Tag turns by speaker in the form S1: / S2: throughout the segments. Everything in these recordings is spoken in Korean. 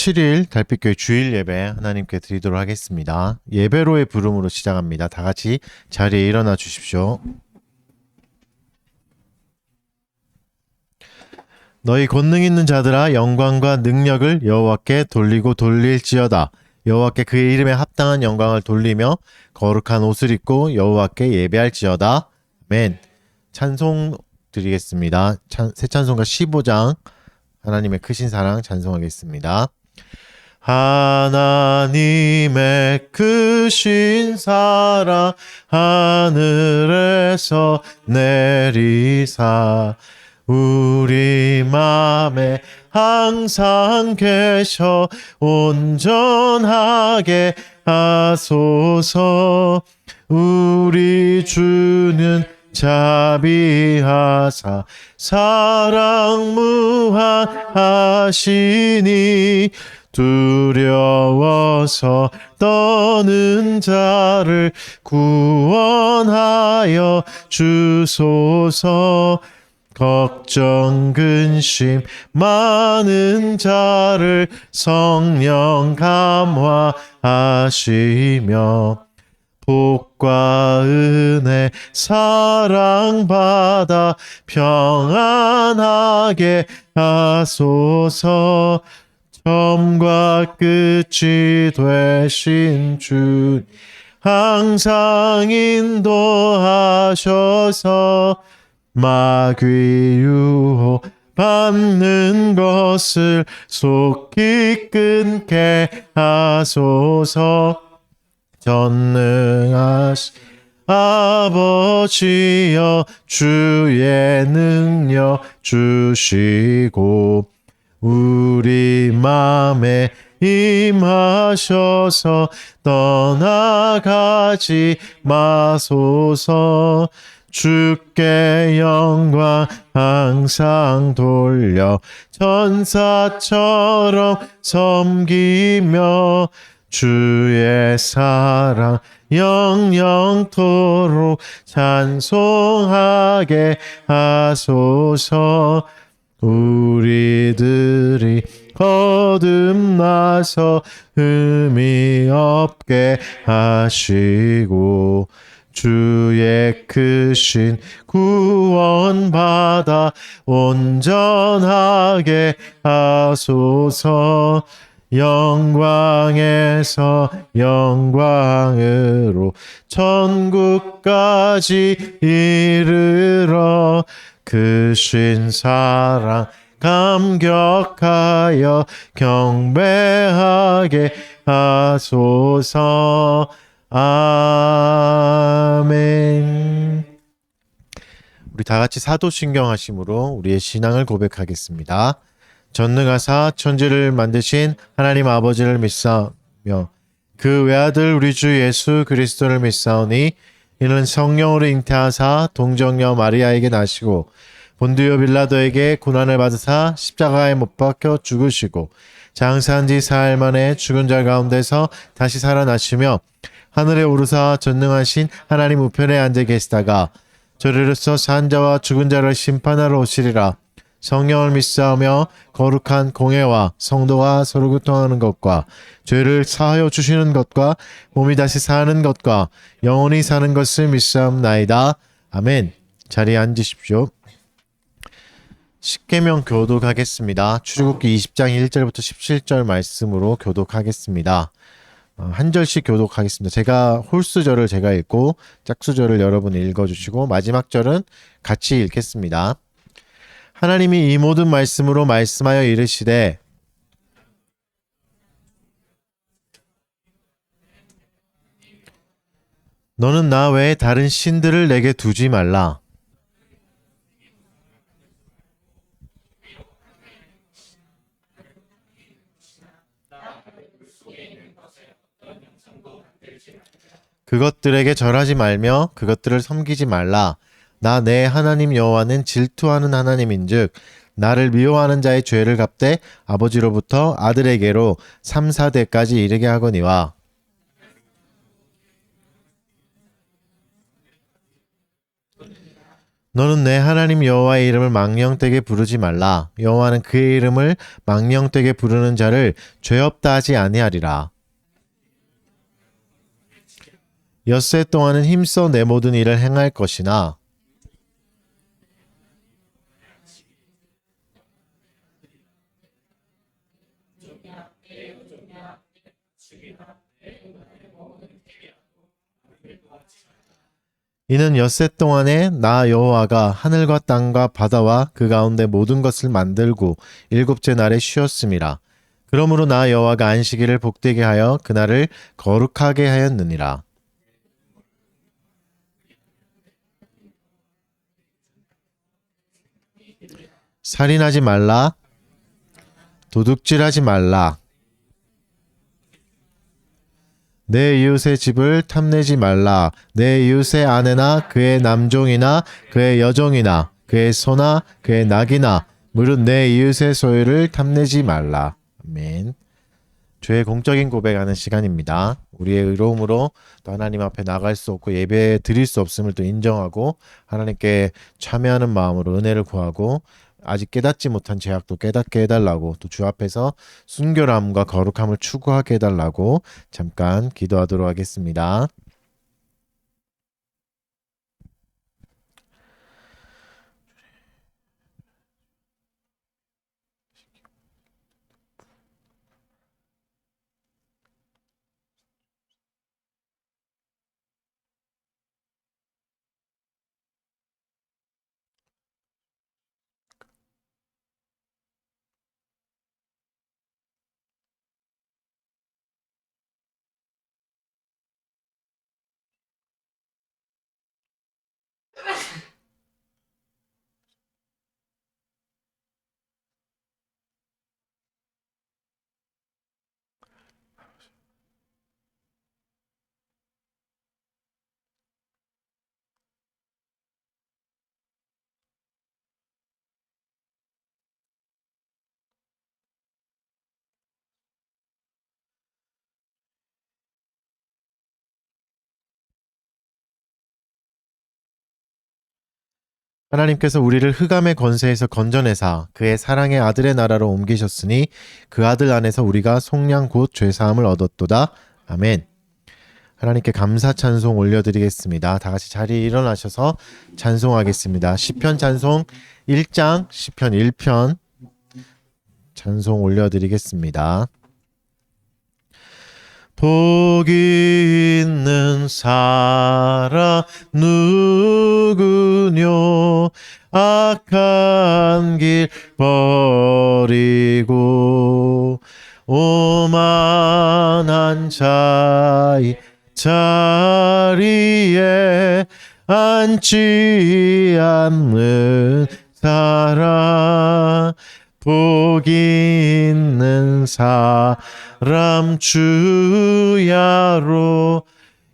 S1: 7일 달빛교회 주일 예배 하나님께 드리도록 하겠습니다. 예배로의 부름으로 시작합니다. 다 같이 자리에 일어나 주십시오. 너희 권능 있는 자들아 영광과 능력을 여호와께 돌리고 돌릴지어다. 여호와께 그의 이름에 합당한 영광을 돌리며 거룩한 옷을 입고 여호와께 예배할지어다. 아멘. 찬송 드리겠습니다. 새 찬송가 15장 하나님의 크신 사랑 찬송하겠습니다. 하나님의 크신 사랑 하늘에서 내리사 우리 맘에 항상 계셔 온전하게 하소서. 우리 주는 자비하사 사랑 무한하시니 두려워서 떠는 자를 구원하여 주소서. 걱정 근심 많은 자를 성령 감화하시며 복과 은혜 사랑받아 평안하게 하소서. 처음과 끝이 되신 주 항상 인도하셔서 마귀 유혹 받는 것을 속히 끊게 하소서. 전능하신 아버지여 주의 능력 주시고 우리 맘에 임하셔서 떠나가지 마소서. 주께 영광 항상 돌려 천사처럼 섬기며 주의 사랑 영영토록 찬송하게 하소서. 우리들이 거듭나서 흠이 없게 하시고 주의 크신 구원받아 온전하게 하소서. 영광에서 영광으로 천국까지 이르러 크신 사랑 감격하여 경배하게 하소서. 아멘. 우리 다 같이 사도신경 하심으로 우리의 신앙을 고백하겠습니다. 전능하사 천지를 만드신 하나님 아버지를 믿사오며 그 외아들 우리 주 예수 그리스도를 믿사오니 이는 성령으로 잉태하사 동정녀 마리아에게 나시고 본디오 빌라도에게 고난을 받으사 십자가에 못 박혀 죽으시고 장사한 지 사흘 만에 죽은 자 가운데서 다시 살아나시며 하늘에 오르사 전능하신 하나님 우편에 앉아 계시다가 저리로서 산 자와 죽은 자를 심판하러 오시리라. 성령을 믿사오며 거룩한 공회와 성도가 서로 교통하는 것과 죄를 사하여 주시는 것과 몸이 다시 사는 것과 영원히 사는 것을 믿사옵나이다. 아멘. 자리에 앉으십시오. 십계명 교독하겠습니다. 출애굽기 20장 1절부터 17절 말씀으로 교독하겠습니다. 한 절씩 교독하겠습니다. 제가 홀수절을 제가 읽고 짝수절을 여러분이 읽어주시고 마지막 절은 같이 읽겠습니다. 하나님이 이 모든 말씀으로 말씀하여 이르시되 너는 나 외에 다른 신들을 내게 두지 말라. 그것들에게 절하지 말며 그것들을 섬기지 말라. 나 내 하나님 여호와는 질투하는 하나님인즉 나를 미워하는 자의 죄를 갚되 아버지로부터 아들에게로 3, 4대까지 이르게 하거니와. 너는 내 하나님 여호와의 이름을 망령되게 부르지 말라. 여호와는 그의 이름을 망령되게 부르는 자를 죄 없다 하지 아니하리라. 엿새 동안은 힘써 내 모든 일을 행할 것이나 이는 엿새 동안에 나 여호와가 하늘과 땅과 바다와 그 가운데 모든 것을 만들고 일곱째 날에 쉬었음이라. 그러므로 나 여호와가 안식일을 복되게 하여 그날을 거룩하게 하였느니라. 살인하지 말라. 도둑질하지 말라. 내 이웃의 집을 탐내지 말라. 내 이웃의 아내나 그의 남종이나 그의 여종이나 그의 소나 그의 낙이나 무릇 내 이웃의 소유를 탐내지 말라. 아멘. 죄의 공적인 고백하는 시간입니다. 우리의 의로움으로 또 하나님 앞에 나갈 수 없고 예배 드릴 수 없음을 또 인정하고 하나님께 참여하는 마음으로 은혜를 구하고 아직 깨닫지 못한 죄악도 깨닫게 해달라고 또 주 앞에서 순결함과 거룩함을 추구하게 해달라고 잠깐 기도하도록 하겠습니다. 하나님께서 우리를 흑암의 권세에서 건져내사 그의 사랑의 아들의 나라로 옮기셨으니 그 아들 안에서 우리가 속량 곧 죄사함을 얻었도다. 아멘. 하나님께 감사 찬송 올려드리겠습니다. 다 같이 자리에 일어나셔서 찬송하겠습니다. 시편 찬송 1장 시편 1편 찬송 올려드리겠습니다. 복이 있는 사람 누구뇨 악한 길 버리고 오만한 자의 자리에 앉지 않는 사람 복이 있는 사람 주야로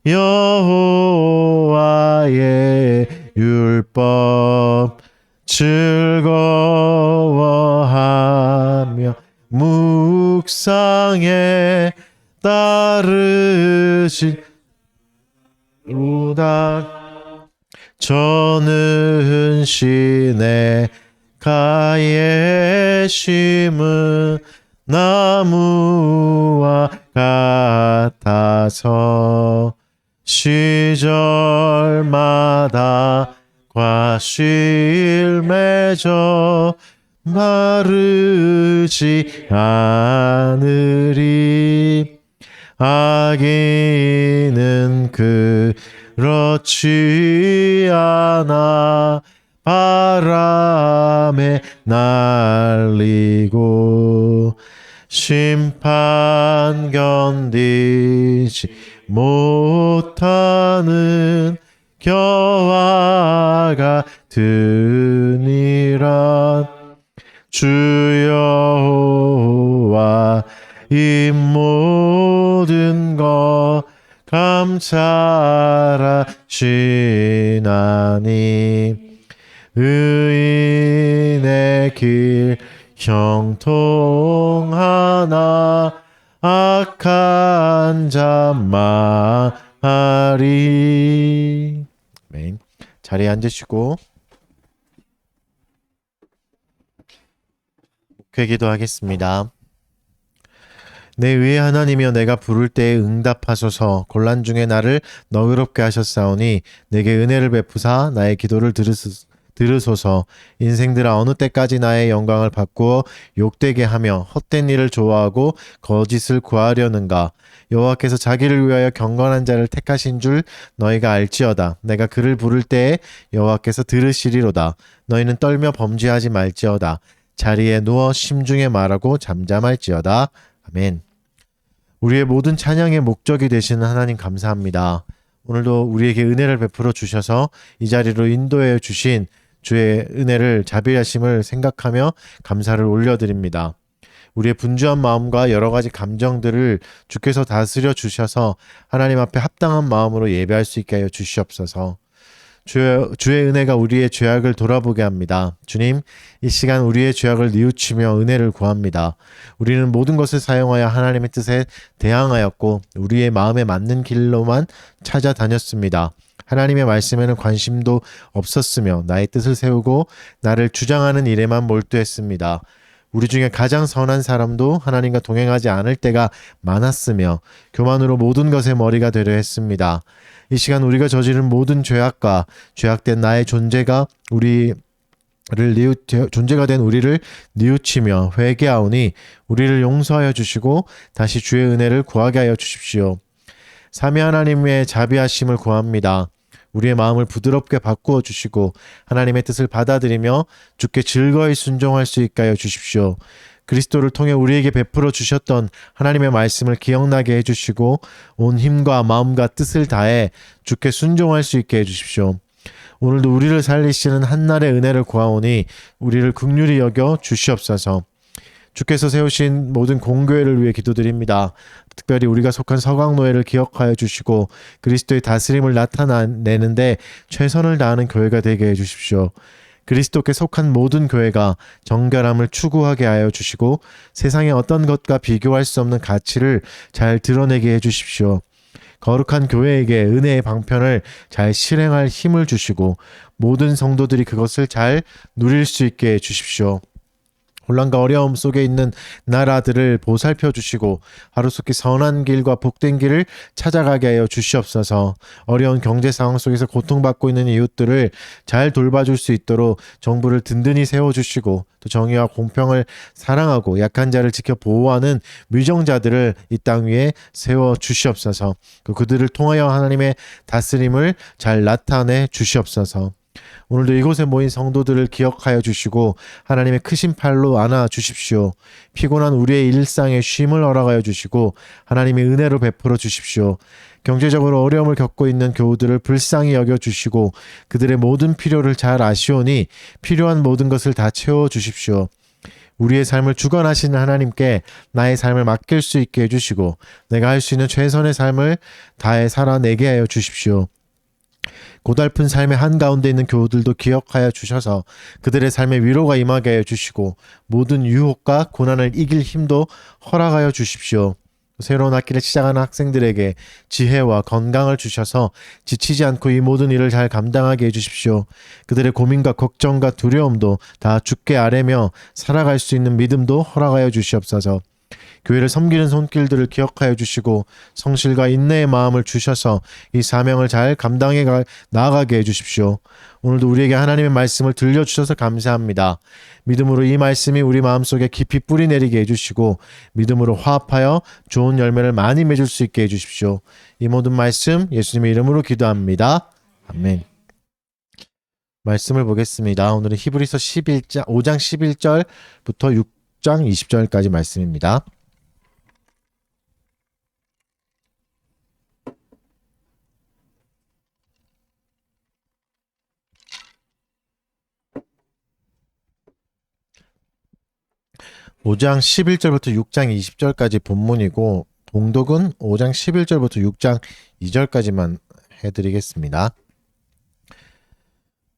S1: 여호와의 율법 즐거워하며 묵상에 따르시로다. 저는 시내 가에 심은 나무와 같아서 시절마다 과실 맺어 마르지 않으리. 악인은 그렇지 않아 바람에 날리고 심판 견디지 못하는 겨와 같으니라. 주 여호와 이 모든 것 감찰하시나니 의인의 길 형통하나 악한 자 망하리. 자리에 앉으시고 기도하겠습니다. 내 의의 하나님이여 내가 부를 때에 응답하소서. 곤란 중에 나를 너그럽게 하셨사오니 내게 은혜를 베푸사 나의 기도를 들으소서. 인생들아 어느 때까지 나의 영광을 바꾸어 욕되게 하며 헛된 일을 좋아하고 거짓을 구하려는가. 여호와께서 자기를 위하여 경건한 자를 택하신 줄 너희가 알지어다. 내가 그를 부를 때에 여호와께서 들으시리로다. 너희는 떨며 범죄하지 말지어다. 자리에 누워 심중에 말하고 잠잠할지어다. 아멘. 우리의 모든 찬양의 목적이 되시는 하나님 감사합니다. 오늘도 우리에게 은혜를 베풀어 주셔서 이 자리로 인도해 주신 주의 은혜를 자비하심을 생각하며 감사를 올려드립니다. 우리의 분주한 마음과 여러 가지 감정들을 주께서 다스려 주셔서 하나님 앞에 합당한 마음으로 예배할 수 있게 하여 주시옵소서. 주의 은혜가 우리의 죄악을 돌아보게 합니다. 주님, 이 시간 우리의 죄악을 뉘우치며 은혜를 구합니다. 우리는 모든 것을 사용하여 하나님의 뜻에 대항하였고 우리의 마음에 맞는 길로만 찾아다녔습니다. 하나님의 말씀에는 관심도 없었으며 나의 뜻을 세우고 나를 주장하는 일에만 몰두했습니다. 우리 중에 가장 선한 사람도 하나님과 동행하지 않을 때가 많았으며 교만으로 모든 것의 머리가 되려 했습니다. 이 시간 우리가 저지른 모든 죄악과 죄악된 나의 존재가 존재가 된 우리를 뉘우치며 회개하오니 우리를 용서하여 주시고 다시 주의 은혜를 구하게 하여 주십시오. 삼위 하나님의 자비하심을 구합니다. 우리의 마음을 부드럽게 바꾸어 주시고 하나님의 뜻을 받아들이며 주께 즐거이 순종할 수 있게 하여 주십시오. 그리스도를 통해 우리에게 베풀어 주셨던 하나님의 말씀을 기억나게 해주시고 온 힘과 마음과 뜻을 다해 주께 순종할 수 있게 해주십시오. 오늘도 우리를 살리시는 한날의 은혜를 구하오니 우리를 긍휼히 여겨 주시옵소서. 주께서 세우신 모든 공교회를 위해 기도드립니다. 특별히 우리가 속한 서강노회를 기억하여 주시고 그리스도의 다스림을 나타내는데 최선을 다하는 교회가 되게 해주십시오. 그리스도께 속한 모든 교회가 정결함을 추구하게 하여 주시고 세상의 어떤 것과 비교할 수 없는 가치를 잘 드러내게 해주십시오. 거룩한 교회에게 은혜의 방편을 잘 실행할 힘을 주시고 모든 성도들이 그것을 잘 누릴 수 있게 해주십시오. 혼란과 어려움 속에 있는 나라들을 보살펴 주시고 하루속히 선한 길과 복된 길을 찾아가게 하여 주시옵소서. 어려운 경제 상황 속에서 고통받고 있는 이웃들을 잘 돌봐줄 수 있도록 정부를 든든히 세워주시고 또 정의와 공평을 사랑하고 약한 자를 지켜 보호하는 위정자들을 이 땅 위에 세워주시옵소서. 그들을 통하여 하나님의 다스림을 잘 나타내 주시옵소서. 오늘도 이곳에 모인 성도들을 기억하여 주시고 하나님의 크신 팔로 안아 주십시오. 피곤한 우리의 일상에 쉼을 허락하여 주시고 하나님의 은혜로 베풀어 주십시오. 경제적으로 어려움을 겪고 있는 교우들을 불쌍히 여겨 주시고 그들의 모든 필요를 잘 아시오니 필요한 모든 것을 다 채워 주십시오. 우리의 삶을 주관하시는 하나님께 나의 삶을 맡길 수 있게 해주시고 내가 할 수 있는 최선의 삶을 다해 살아내게 하여 주십시오. 고달픈 삶의 한가운데 있는 교우들도 기억하여 주셔서 그들의 삶에 위로가 임하게 하여 주시고 모든 유혹과 고난을 이길 힘도 허락하여 주십시오. 새로운 학기를 시작하는 학생들에게 지혜와 건강을 주셔서 지치지 않고 이 모든 일을 잘 감당하게 해주십시오. 그들의 고민과 걱정과 두려움도 다 주께 아뢰며 살아갈 수 있는 믿음도 허락하여 주시옵소서. 교회를 섬기는 손길들을 기억하여 주시고 성실과 인내의 마음을 주셔서 이 사명을 잘 감당해 나아가게 해주십시오. 오늘도 우리에게 하나님의 말씀을 들려주셔서 감사합니다. 믿음으로 이 말씀이 우리 마음속에 깊이 뿌리내리게 해주시고 믿음으로 화합하여 좋은 열매를 많이 맺을 수 있게 해주십시오. 이 모든 말씀 예수님의 이름으로 기도합니다. 아멘. 말씀을 보겠습니다. 오늘은 히브리서 5장 11절부터 6장 20절까지 말씀입니다. (5장 11절부터 6장 20절까지) 본문이고 봉독은 5장 11절부터 6장 2절까지만 해드리겠습니다.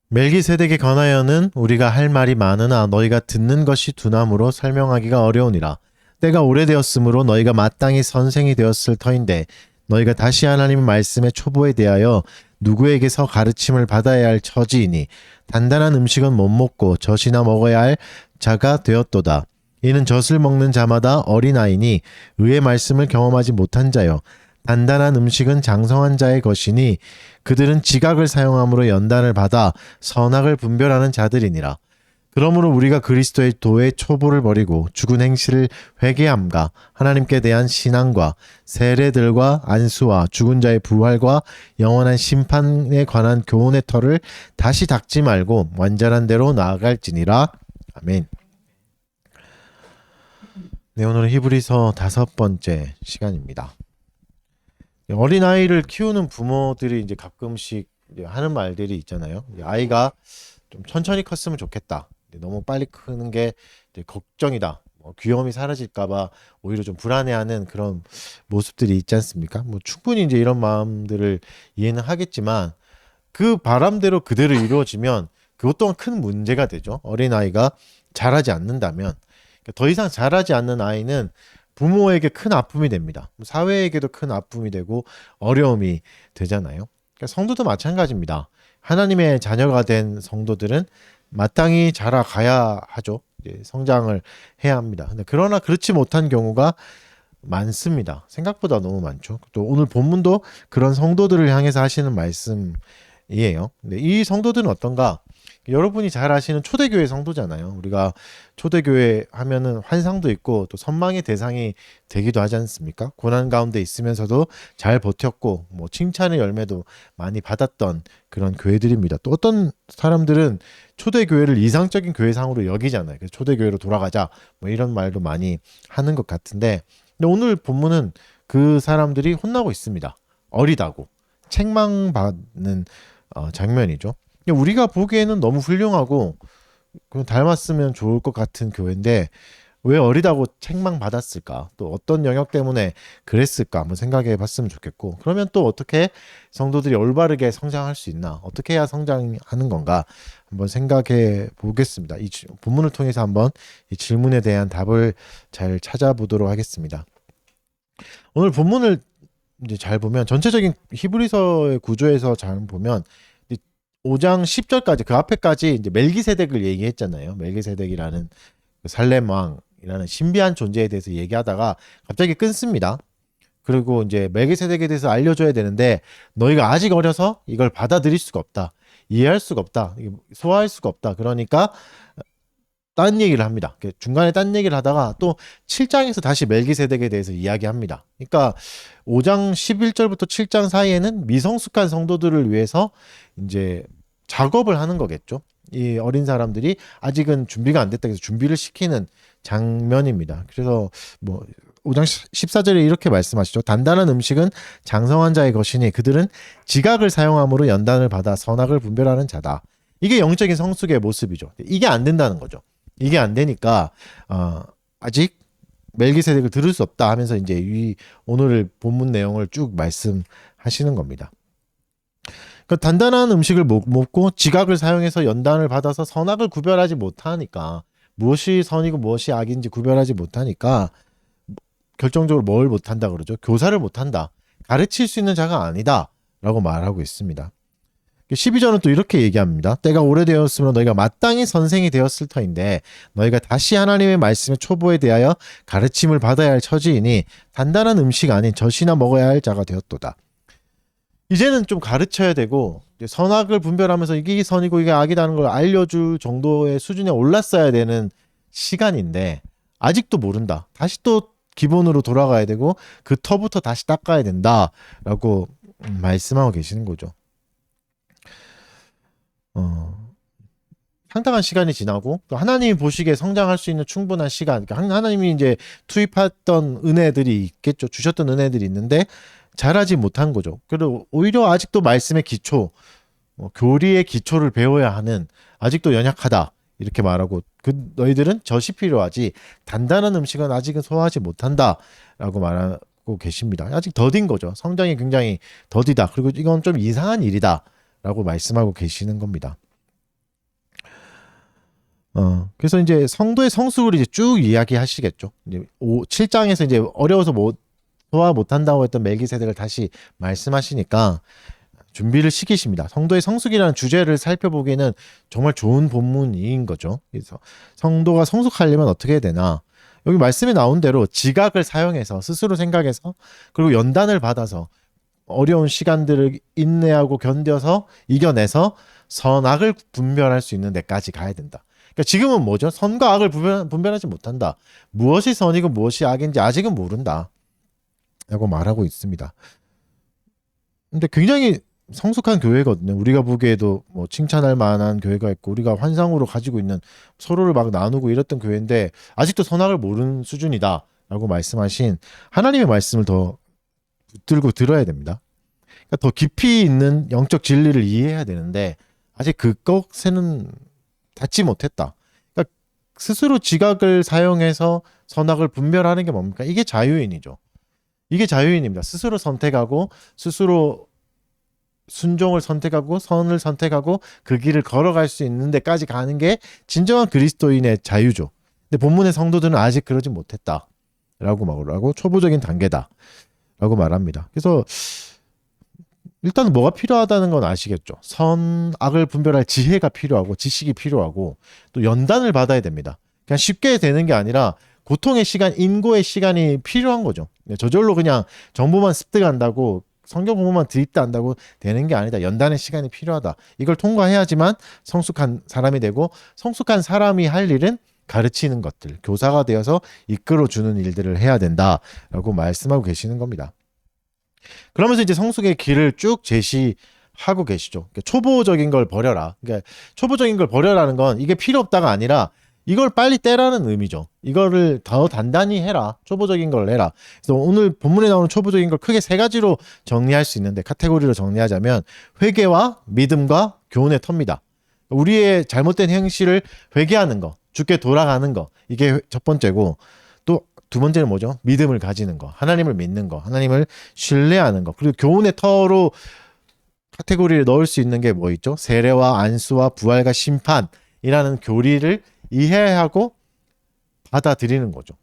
S1: 멜기세덱에 관하여는 우리가 할 말이 많으나 너희가 듣는 것이 둔함으로 설명하기가 어려우니라. 때가 오래되었으므로 너희가 마땅히 선생이 되었을 터인데 너희가 다시 하나님의 말씀의 초보에 대하여 누구에게서 가르침을 받아야 할 처지이니 단단한 음식은 못 먹고 젖이나 먹어야 할 자가 되었도다. 이는 젖을 먹는 자마다 어린아이니 의의 말씀을 경험하지 못한 자요. 단단한 음식은 장성한 자의 것이니 그들은 지각을 사용함으로 연단을 받아 선악을 분별하는 자들이니라. 그러므로 우리가 그리스도의 도의 초보를 버리고 죽은 행실을 회개함과 하나님께 대한 신앙과 세례들과 안수와 죽은 자의 부활과 영원한 심판에 관한 교훈의 털을 다시 닦지 말고 완전한 대로 나아갈지니라. 아멘. 네, 오늘은 히브리서 5번째 시간입니다. 어린아이를 키우는 부모들이 이제 가끔씩 이제 하는 말들이 있잖아요. 아이가 좀 천천히 컸으면 좋겠다. 너무 빨리 크는 게 이제 걱정이다. 귀여움이 사라질까봐 오히려 좀 불안해하는 그런 모습들이 있지 않습니까? 충분히 이제 이런 마음들을 이해는 하겠지만 그 바람대로 그대로 이루어지면 그것 또한 큰 문제가 되죠. 어린아이가 자라지 않는다면. 더 이상 자라지 않는 아이는 부모에게 큰 아픔이 됩니다. 사회에게도 큰 아픔이 되고 어려움이 되잖아요. 그러니까 성도도 마찬가지입니다. 하나님의 자녀가 된 성도들은 마땅히 자라가야 하죠. 성장을 해야 합니다. 근데 그러나 그렇지 못한 경우가 많습니다. 생각보다 너무 많죠. 또 오늘 본문도 그런 성도들을 향해서 하시는 말씀이에요. 근데 이 성도들은 어떤가? 여러분이 잘 아시는 초대교회 성도잖아요. 우리가 초대교회 하면은 환상도 있고 또 선망의 대상이 되기도 하지 않습니까? 고난 가운데 있으면서도 잘 버텼고 칭찬의 열매도 많이 받았던 그런 교회들입니다. 또 어떤 사람들은 초대교회를 이상적인 교회상으로 여기잖아요. 그래서 초대교회로 돌아가자 이런 말도 많이 하는 것 같은데, 근데 오늘 본문은 그 사람들이 혼나고 있습니다. 어리다고 책망받는 장면이죠. 우리가 보기에는 너무 훌륭하고 닮았으면 좋을 것 같은 교회인데 왜 어리다고 책망받았을까? 또 어떤 영역 때문에 그랬을까? 한번 생각해 봤으면 좋겠고, 그러면 또 어떻게 성도들이 올바르게 성장할 수 있나? 어떻게 해야 성장하는 건가? 한번 생각해 보겠습니다. 이 본문을 통해서 한번 이 질문에 대한 답을 잘 찾아보도록 하겠습니다. 오늘 본문을 이제 잘 보면 전체적인 히브리서의 구조에서 잘 보면 5장 10절까지 그 앞에까지 이제 멜기세덱을 얘기했잖아요. 멜기세덱이라는 살렘 왕이라는 신비한 존재에 대해서 얘기하다가 갑자기 끊습니다. 그리고 이제 멜기세덱에 대해서 알려줘야 되는데 너희가 아직 어려서 이걸 받아들일 수가 없다. 이해할 수가 없다. 소화할 수가 없다. 그러니까 딴 얘기를 합니다. 중간에 딴 얘기를 하다가 또 7장에서 다시 멜기세덱에 대해서 이야기합니다. 그러니까 5장 11절부터 7장 사이에는 미성숙한 성도들을 위해서 이제 작업을 하는 거겠죠. 이 어린 사람들이 아직은 준비가 안 됐다 해서 준비를 시키는 장면입니다. 그래서 5장 14절에 이렇게 말씀하시죠. 단단한 음식은 장성한 자의 것이니 그들은 지각을 사용함으로 연단을 받아 선악을 분별하는 자다. 이게 영적인 성숙의 모습이죠. 이게 안 된다는 거죠. 이게 안 되니까 아직 멜기세덱을 들을 수 없다 하면서 이제 이 오늘 본문 내용을 쭉 말씀하시는 겁니다. 그러니까 단단한 음식을 못 먹고 지각을 사용해서 연단을 받아서 선악을 구별하지 못하니까, 무엇이 선이고 무엇이 악인지 구별하지 못하니까 결정적으로 뭘 못한다 그러죠? 교사를 못한다. 가르칠 수 있는 자가 아니다 라고 말하고 있습니다. 12절은 또 이렇게 얘기합니다. 때가 오래되었으므로 너희가 마땅히 선생이 되었을 터인데 너희가 다시 하나님의 말씀의 초보에 대하여 가르침을 받아야 할 처지이니 단단한 음식 아닌 젖이나 먹어야 할 자가 되었도다. 이제는 좀 가르쳐야 되고 선악을 분별하면서 이게 선이고 이게 악이라는 걸 알려줄 정도의 수준에 올랐어야 되는 시간인데 아직도 모른다. 다시 또 기본으로 돌아가야 되고 그 터부터 다시 닦아야 된다라고 말씀하고 계시는 거죠. 상당한 시간이 지나고 또 하나님이 보시기에 성장할 수 있는 충분한 시간, 그러니까 하나님이 이제 투입했던 은혜들이 있겠죠. 주셨던 은혜들이 있는데 잘하지 못한 거죠. 그리고 오히려 아직도 말씀의 기초, 교리의 기초를 배워야 하는, 아직도 연약하다 이렇게 말하고, 너희들은 젖이 필요하지 단단한 음식은 아직은 소화하지 못한다라고 말하고 계십니다. 아직 더딘 거죠. 성장이 굉장히 더디다. 그리고 이건 좀 이상한 일이다 라고 말씀하고 계시는 겁니다. 그래서 이제 성도의 성숙을 이제 쭉 이야기하시겠죠. 이제 7장에서 이제 어려워서 소화 못한다고 했던 멜기세덱을 다시 말씀하시니까 준비를 시키십니다. 성도의 성숙이라는 주제를 살펴보기에는 정말 좋은 본문인 거죠. 그래서 성도가 성숙하려면 어떻게 해야 되나? 여기 말씀에 나온 대로 지각을 사용해서 스스로 생각해서 그리고 연단을 받아서 어려운 시간들을 인내하고 견뎌서 이겨내서 선악을 분별할 수 있는 데까지 가야 된다. 그러니까 지금은 뭐죠? 선과 악을 분별하지 못한다. 무엇이 선이고 무엇이 악인지 아직은 모른다. 라고 말하고 있습니다. 근데 굉장히 성숙한 교회거든요. 우리가 보기에도 뭐 칭찬할 만한 교회가 있고 우리가 환상으로 가지고 있는 서로를 막 나누고 이랬던 교회인데 아직도 선악을 모르는 수준이다 라고 말씀하신 하나님의 말씀을 더 붙들고 들어야 됩니다. 그러니까 더 깊이 있는 영적 진리를 이해해야 되는데 아직 그것에는 닿지 못했다. 그러니까 스스로 지각을 사용해서 선악을 분별하는 게 뭡니까? 이게 자유인이죠. 이게 자유인입니다. 스스로 선택하고 스스로 순종을 선택하고 선을 선택하고 그 길을 걸어갈 수 있는 데까지 가는 게 진정한 그리스도인의 자유죠. 근데 본문의 성도들은 아직 그러지 못했다라고 말하고 초보적인 단계다라고 말합니다. 그래서 일단 뭐가 필요하다는 건 아시겠죠. 선악을 분별할 지혜가 필요하고 지식이 필요하고 또 연단을 받아야 됩니다. 그냥 쉽게 되는 게 아니라 고통의 시간, 인고의 시간이 필요한 거죠. 저절로 그냥 정보만 습득한다고 성경 공부만 드립다한다고 되는 게 아니다. 연단의 시간이 필요하다. 이걸 통과해야지만 성숙한 사람이 되고 성숙한 사람이 할 일은 가르치는 것들, 교사가 되어서 이끌어주는 일들을 해야 된다라고 말씀하고 계시는 겁니다. 그러면서 이제 성숙의 길을 쭉 제시하고 계시죠. 그러니까 초보적인 걸 버려라. 그러니까 초보적인 걸 버려라는 건 이게 필요 없다가 아니라 이걸 빨리 떼라는 의미죠. 이거를 더 단단히 해라. 초보적인 걸 해라. 그래서 오늘 본문에 나오는 초보적인 걸 크게 세 가지로 정리할 수 있는데 카테고리로 정리하자면 회개와 믿음과 교훈의 터입니다. 우리의 잘못된 행실을 회개하는 거, 주께 돌아가는 거, 이게 첫 번째고 또 두 번째는 뭐죠? 믿음을 가지는 거, 하나님을 믿는 거, 하나님을 신뢰하는 거. 그리고 교훈의 터로 카테고리를 넣을 수 있는 게 뭐 있죠? 세례와 안수와 부활과 심판이라는 교리를 이해하고 받아들이는 거죠.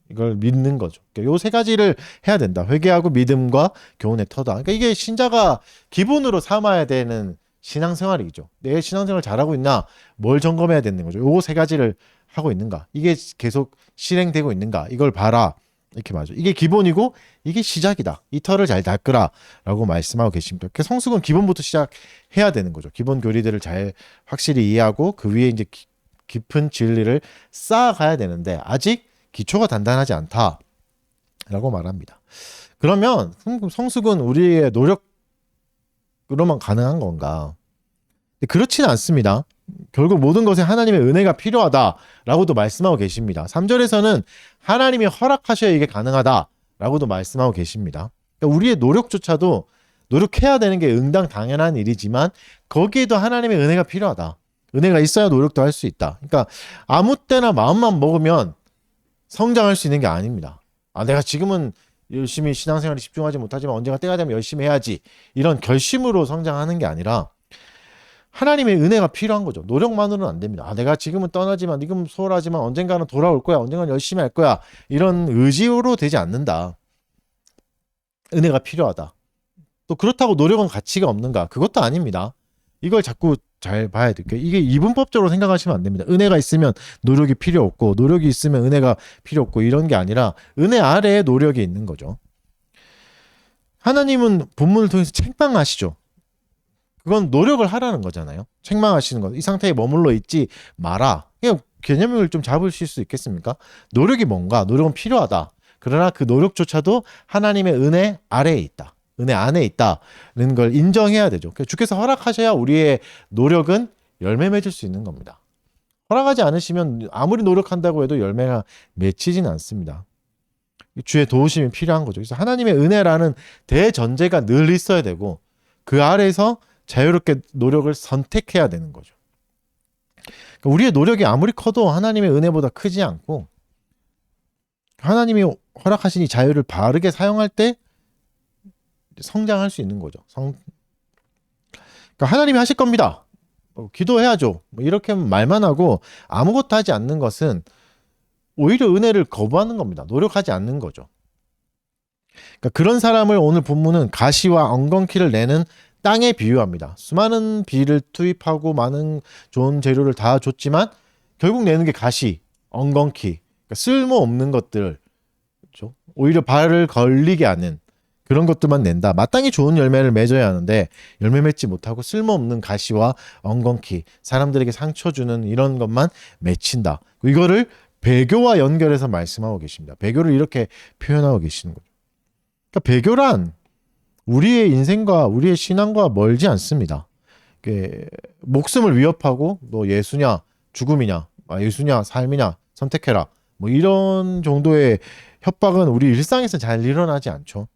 S1: 이걸 믿는 거죠. 요 세 가지를 해야 된다. 회개하고 믿음과 교훈의 터다. 그러니까 이게 신자가 기본으로 삼아야 되는 신앙생활이죠. 내 신앙생활 잘하고 있나? 뭘 점검해야 되는 거죠. 요 세 가지를 하고 있는가? 이게 계속 실행되고 있는가? 이걸 봐라. 이렇게 말하죠. 이게 기본이고 이게 시작이다. 이 터를 잘 닦으라라고 말씀하고 계십니다. 그 성숙은 기본부터 시작해야 되는 거죠. 기본 교리들을 잘 확실히 이해하고 그 위에 이제 깊은 진리를 쌓아가야 되는데 아직 기초가 단단하지 않다라고 말합니다. 그러면 성숙은 우리의 노력으로만 가능한 건가? 그렇지는 않습니다. 결국 모든 것에 하나님의 은혜가 필요하다라고도 말씀하고 계십니다. 3절에서는 하나님이 허락하셔야 이게 가능하다라고도 말씀하고 계십니다. 그러니까 우리의 노력조차도 노력해야 되는 게 응당 당연한 일이지만 거기에도 하나님의 은혜가 필요하다. 은혜가 있어야 노력도 할 수 있다. 그러니까 아무 때나 마음만 먹으면 성장할 수 있는 게 아닙니다. 내가 지금은 열심히 신앙생활에 집중하지 못하지만 언젠가 때가 되면 열심히 해야지. 이런 결심으로 성장하는 게 아니라 하나님의 은혜가 필요한 거죠. 노력만으로는 안 됩니다. 내가 지금은 떠나지만 지금 소홀하지만 언젠가는 돌아올 거야. 언젠가는 열심히 할 거야. 이런 의지로 되지 않는다. 은혜가 필요하다. 또 그렇다고 노력은 가치가 없는가? 그것도 아닙니다. 이걸 자꾸 잘 봐야 돼요. 이게 이분법적으로 생각하시면 안 됩니다. 은혜가 있으면 노력이 필요 없고 노력이 있으면 은혜가 필요 없고 이런 게 아니라 은혜 아래에 노력이 있는 거죠. 하나님은 본문을 통해서 책망하시죠. 그건 노력을 하라는 거잖아요. 책망하시는 거. 이 상태에 머물러 있지 마라. 그냥 개념을 좀 잡으실 수 있겠습니까? 노력이 뭔가? 노력은 필요하다. 그러나 그 노력조차도 하나님의 은혜 아래에 있다. 은혜 안에 있다는 걸 인정해야 되죠. 주께서 허락하셔야 우리의 노력은 열매 맺을 수 있는 겁니다. 허락하지 않으시면 아무리 노력한다고 해도 열매가 맺히진 않습니다. 주의 도우심이 필요한 거죠. 그래서 하나님의 은혜라는 대전제가 늘 있어야 되고 그 아래에서 자유롭게 노력을 선택해야 되는 거죠. 그러니까 우리의 노력이 아무리 커도 하나님의 은혜보다 크지 않고 하나님이 허락하신 이 자유를 바르게 사용할 때 성장할 수 있는 거죠. 그러니까 하나님이 하실 겁니다. 기도해야죠. 이렇게 말만 하고 아무것도 하지 않는 것은 오히려 은혜를 거부하는 겁니다. 노력하지 않는 거죠. 그러니까 그런 사람을 오늘 본문은 가시와 엉겅퀴를 내는 땅에 비유합니다. 수많은 비를 투입하고 많은 좋은 재료를 다 줬지만 결국 내는 게 가시, 엉겅퀴. 그러니까 쓸모없는 것들, 그렇죠? 오히려 발을 걸리게 하는 그런 것들만 낸다. 마땅히 좋은 열매를 맺어야 하는데 열매 맺지 못하고 쓸모없는 가시와 엉겅퀴, 사람들에게 상처 주는 이런 것만 맺힌다. 이거를 배교와 연결해서 말씀하고 계십니다. 배교를 이렇게 표현하고 계시는 거죠. 그러니까 배교란 우리의 인생과 우리의 신앙과 멀지 않습니다. 목숨을 위협하고 너 예수냐 죽음이냐, 예수냐 삶이냐 선택해라, 뭐 이런 정도의 협박은 우리 일상에서 잘 일어나지 않죠.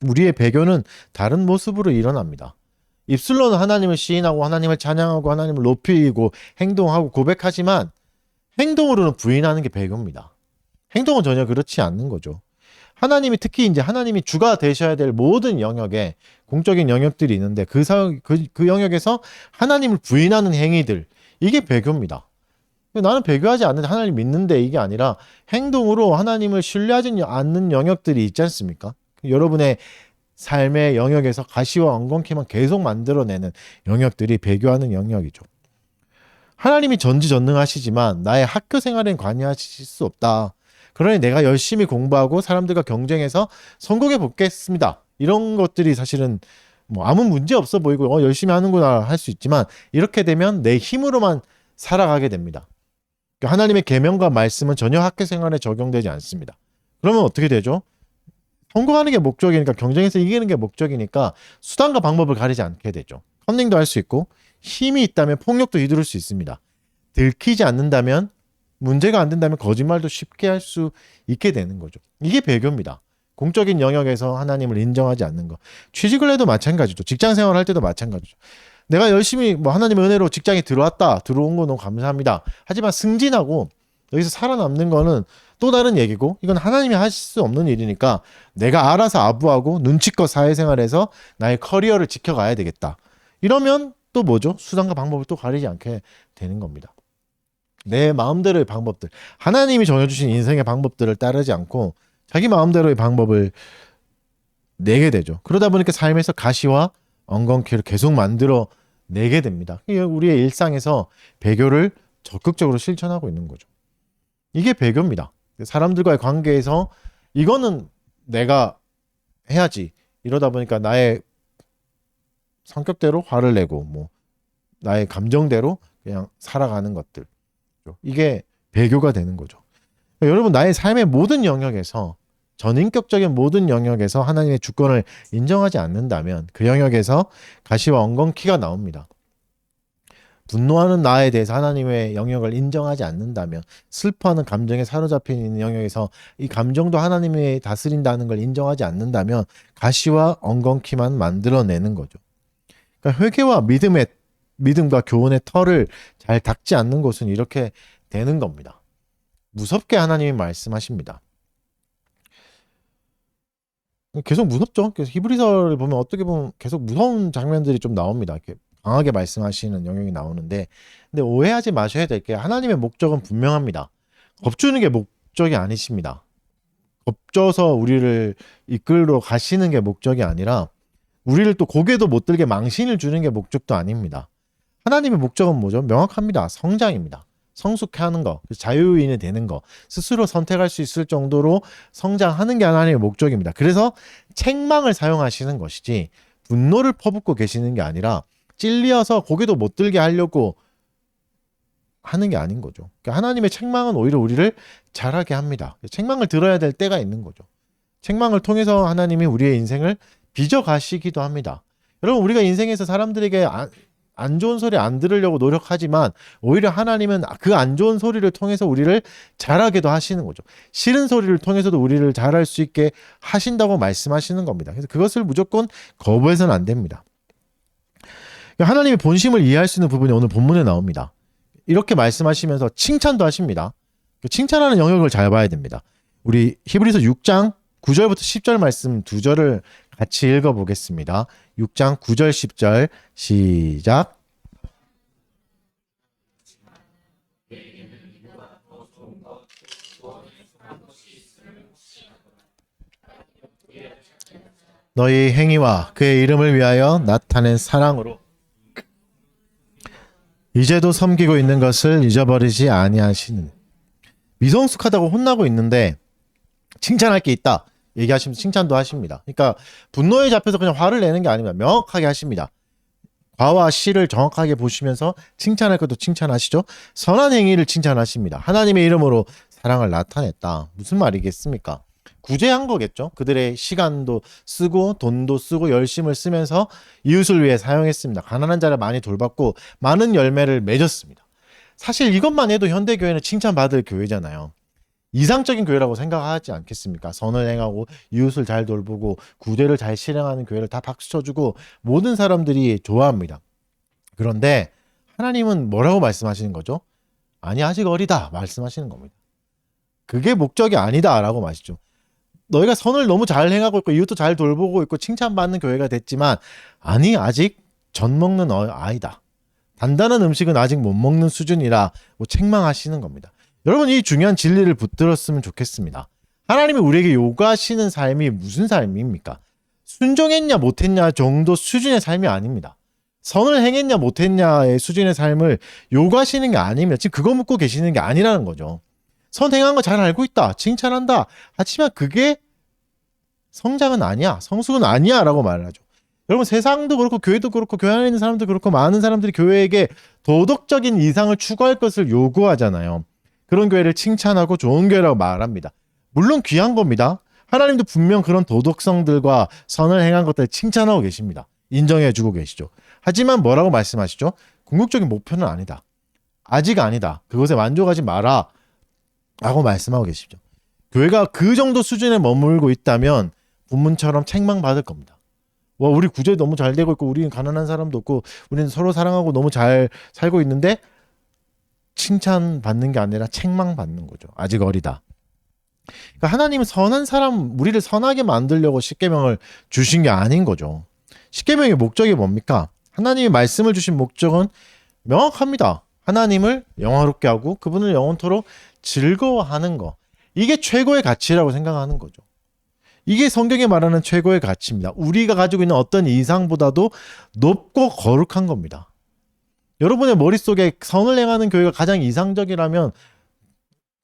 S1: 우리의 배교는 다른 모습으로 일어납니다. 입술로는 하나님을 시인하고 하나님을 찬양하고 하나님을 높이고 행동하고 고백하지만 행동으로는 부인하는 게 배교입니다. 행동은 전혀 그렇지 않는 거죠. 하나님이 특히 이제 하나님이 주가 되셔야 될 모든 영역에 공적인 영역들이 있는데 그 영역에서 하나님을 부인하는 행위들, 이게 배교입니다. 나는 배교하지 않는데 하나님 믿는데, 이게 아니라 행동으로 하나님을 신뢰하지 않는 영역들이 있지 않습니까? 여러분의 삶의 영역에서 가시와 엉겅퀴만 계속 만들어내는 영역들이 배교하는 영역이죠. 하나님이 전지전능하시지만 나의 학교 생활엔 관여하실 수 없다. 그러니 내가 열심히 공부하고 사람들과 경쟁해서 성공해 보겠습니다. 이런 것들이 사실은 뭐 아무 문제 없어 보이고 열심히 하는구나 할 수 있지만, 이렇게 되면 내 힘으로만 살아가게 됩니다. 하나님의 계명과 말씀은 전혀 학교 생활에 적용되지 않습니다. 그러면 어떻게 되죠? 성공하는 게 목적이니까, 경쟁에서 이기는 게 목적이니까 수단과 방법을 가리지 않게 되죠. 컨닝도 할 수 있고 힘이 있다면 폭력도 휘두를 수 있습니다. 들키지 않는다면, 문제가 안 된다면 거짓말도 쉽게 할 수 있게 되는 거죠. 이게 배교입니다. 공적인 영역에서 하나님을 인정하지 않는 거. 취직을 해도 마찬가지죠. 직장 생활할 때도 마찬가지죠. 내가 열심히 뭐 하나님의 은혜로 직장에 들어왔다. 들어온 거 너무 감사합니다. 하지만 승진하고 여기서 살아남는 거는 또 다른 얘기고, 이건 하나님이 하실 수 없는 일이니까 내가 알아서 아부하고 눈치껏 사회생활에서 나의 커리어를 지켜가야 되겠다. 이러면 또 뭐죠? 수단과 방법을 또 가리지 않게 되는 겁니다. 내 마음대로의 방법들, 하나님이 정해주신 인생의 방법들을 따르지 않고 자기 마음대로의 방법을 내게 되죠. 그러다 보니까 삶에서 가시와 엉겅퀴를 계속 만들어 내게 됩니다. 우리의 일상에서 배교를 적극적으로 실천하고 있는 거죠. 이게 배교입니다. 사람들과의 관계에서 이거는 내가 해야지, 이러다 보니까 나의 성격대로 화를 내고 뭐 나의 감정대로 그냥 살아가는 것들, 이게 배교가 되는 거죠. 여러분, 나의 삶의 모든 영역에서, 전인격적인 모든 영역에서 하나님의 주권을 인정하지 않는다면 그 영역에서 가시와 엉겅퀴가 나옵니다. 분노하는 나에 대해서 하나님의 영역을 인정하지 않는다면, 슬퍼하는 감정에 사로잡혀 있는 영역에서 이 감정도 하나님이 다스린다는 걸 인정하지 않는다면 가시와 엉겅퀴만 만들어내는 거죠. 그러니까 회개와 믿음과 교훈의 털을 잘 닦지 않는 곳은 이렇게 되는 겁니다. 무섭게 하나님이 말씀하십니다. 계속 무섭죠. 그래서 히브리서를 보면 어떻게 보면 계속 무서운 장면들이 좀 나옵니다. 이렇게 강하게 말씀하시는 영역이 나오는데, 근데 오해하지 마셔야 될 게, 하나님의 목적은 분명합니다. 겁주는 게 목적이 아니십니다. 겁줘서 우리를 이끌러 가시는 게 목적이 아니라 우리를 또 고개도 못 들게 망신을 주는 게 목적도 아닙니다. 하나님의 목적은 뭐죠? 명확합니다. 성장입니다. 성숙해하는 거, 자유인이 되는 거, 스스로 선택할 수 있을 정도로 성장하는 게 하나님의 목적입니다. 그래서 책망을 사용하시는 것이지 분노를 퍼붓고 계시는 게 아니라 찔려서 고개도 못 들게 하려고 하는 게 아닌 거죠. 그러니까 하나님의 책망은 오히려 우리를 자라게 합니다. 책망을 들어야 될 때가 있는 거죠. 책망을 통해서 하나님이 우리의 인생을 빚어가시기도 합니다. 여러분, 우리가 인생에서 사람들에게 안 좋은 소리 안 들으려고 노력하지만 오히려 하나님은 그 안 좋은 소리를 통해서 우리를 잘하게도 하시는 거죠. 싫은 소리를 통해서도 우리를 잘할 수 있게 하신다고 말씀하시는 겁니다. 그래서 그것을 무조건 거부해서는 안 됩니다. 하나님의 본심을 이해할 수 있는 부분이 오늘 본문에 나옵니다. 이렇게 말씀하시면서 칭찬도 하십니다. 칭찬하는 영역을 잘 봐야 됩니다. 우리 히브리서 6장 9절부터 10절 말씀 두 절을 같이 읽어보겠습니다. 6장 9절 10절 시작. 너희 행위와 그의 이름을 위하여 나타낸 사랑으로 이제도 섬기고 있는 것을 잊어버리지 아니하시는, 미성숙하다고 혼나고 있는데 칭찬할 게 있다 얘기하시면 칭찬도 하십니다. 그러니까 분노에 잡혀서 그냥 화를 내는 게 아닙니다. 명확하게 하십니다. 과와 시를 정확하게 보시면서 칭찬할 것도 칭찬하시죠. 선한 행위를 칭찬하십니다. 하나님의 이름으로 사랑을 나타냈다. 무슨 말이겠습니까? 구제한 거겠죠. 그들의 시간도 쓰고 돈도 쓰고 열심을 쓰면서 이웃을 위해 사용했습니다. 가난한 자를 많이 돌봤고 많은 열매를 맺었습니다. 사실 이것만 해도 현대교회는 칭찬받을 교회잖아요. 이상적인 교회라고 생각하지 않겠습니까? 선을 행하고 이웃을 잘 돌보고 구제를 잘 실행하는 교회를 다 박수 쳐주고 모든 사람들이 좋아합니다. 그런데 하나님은 뭐라고 말씀하시는 거죠? 아니 아직 어리다 말씀하시는 겁니다. 그게 목적이 아니다라고 말이죠. 너희가 선을 너무 잘 행하고 있고 이웃도 잘 돌보고 있고 칭찬받는 교회가 됐지만 아니 아직 젖 먹는 아이다. 단단한 음식은 아직 못 먹는 수준이라 책망하시는 겁니다. 여러분 이 중요한 진리를 붙들었으면 좋겠습니다. 하나님이 우리에게 요구하시는 삶이 무슨 삶입니까? 순종했냐 못했냐 정도 수준의 삶이 아닙니다. 선을 행했냐 못했냐의 수준의 삶을 요구하시는 게 아닙니다. 지금 그거 묻고 계시는 게 아니라는 거죠. 선 행한 거 잘 알고 있다. 칭찬한다. 하지만 그게 성장은 아니야. 성숙은 아니야 라고 말을 하죠. 여러분 세상도 그렇고 교회도 그렇고 교회 안에 있는 사람도 그렇고 많은 사람들이 교회에게 도덕적인 이상을 추구할 것을 요구하잖아요. 그런 교회를 칭찬하고 좋은 교회라고 말합니다. 물론 귀한 겁니다. 하나님도 분명 그런 도덕성들과 선을 행한 것들을 칭찬하고 계십니다. 인정해주고 계시죠. 하지만 뭐라고 말씀하시죠? 궁극적인 목표는 아니다. 아직 아니다. 그것에 만족하지 마라. 라고 말씀하고 계시죠. 교회가 그 정도 수준에 머물고 있다면 본문처럼 책망받을 겁니다. 와, 우리 구제 너무 잘 되고 있고 우리는 가난한 사람도 없고 우리는 서로 사랑하고 너무 잘 살고 있는데 칭찬받는 게 아니라 책망받는 거죠. 아직 어리다. 그러니까 하나님은 선한 사람, 우리를 선하게 만들려고 십계명을 주신 게 아닌 거죠. 십계명의 목적이 뭡니까? 하나님이 말씀을 주신 목적은 명확합니다. 하나님을 영화롭게 하고 그분을 영원토록 즐거워하는 거. 이게 최고의 가치라고 생각하는 거죠. 이게 성경이 말하는 최고의 가치입니다. 우리가 가지고 있는 어떤 이상보다도 높고 거룩한 겁니다. 여러분의 머릿속에 선을 행하는 교회가 가장 이상적이라면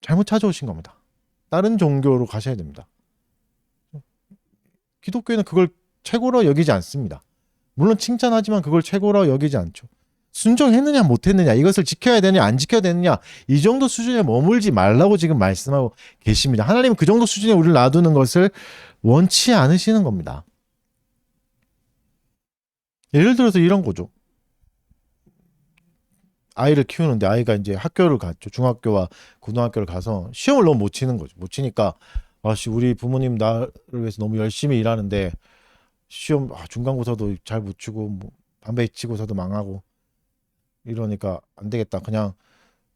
S1: 잘못 찾아오신 겁니다. 다른 종교로 가셔야 됩니다. 기독교회는 그걸 최고로 여기지 않습니다. 물론 칭찬하지만 그걸 최고로 여기지 않죠. 순종했느냐 못했느냐 이것을 지켜야 되느냐 안 지켜야 되느냐 이 정도 수준에 머물지 말라고 지금 말씀하고 계십니다. 하나님은 그 정도 수준에 우리를 놔두는 것을 원치 않으시는 겁니다. 예를 들어서 이런 거죠. 아이를 키우는데 아이가 이제 학교를 갔죠. 중학교와 고등학교를 가서 시험을 너무 못 치는 거죠. 못 치니까 아씨 우리 부모님 나를 위해서 너무 열심히 일하는데 시험 중간고사도 잘 못 치고 뭐 담배 치고서도 망하고 이러니까 안 되겠다. 그냥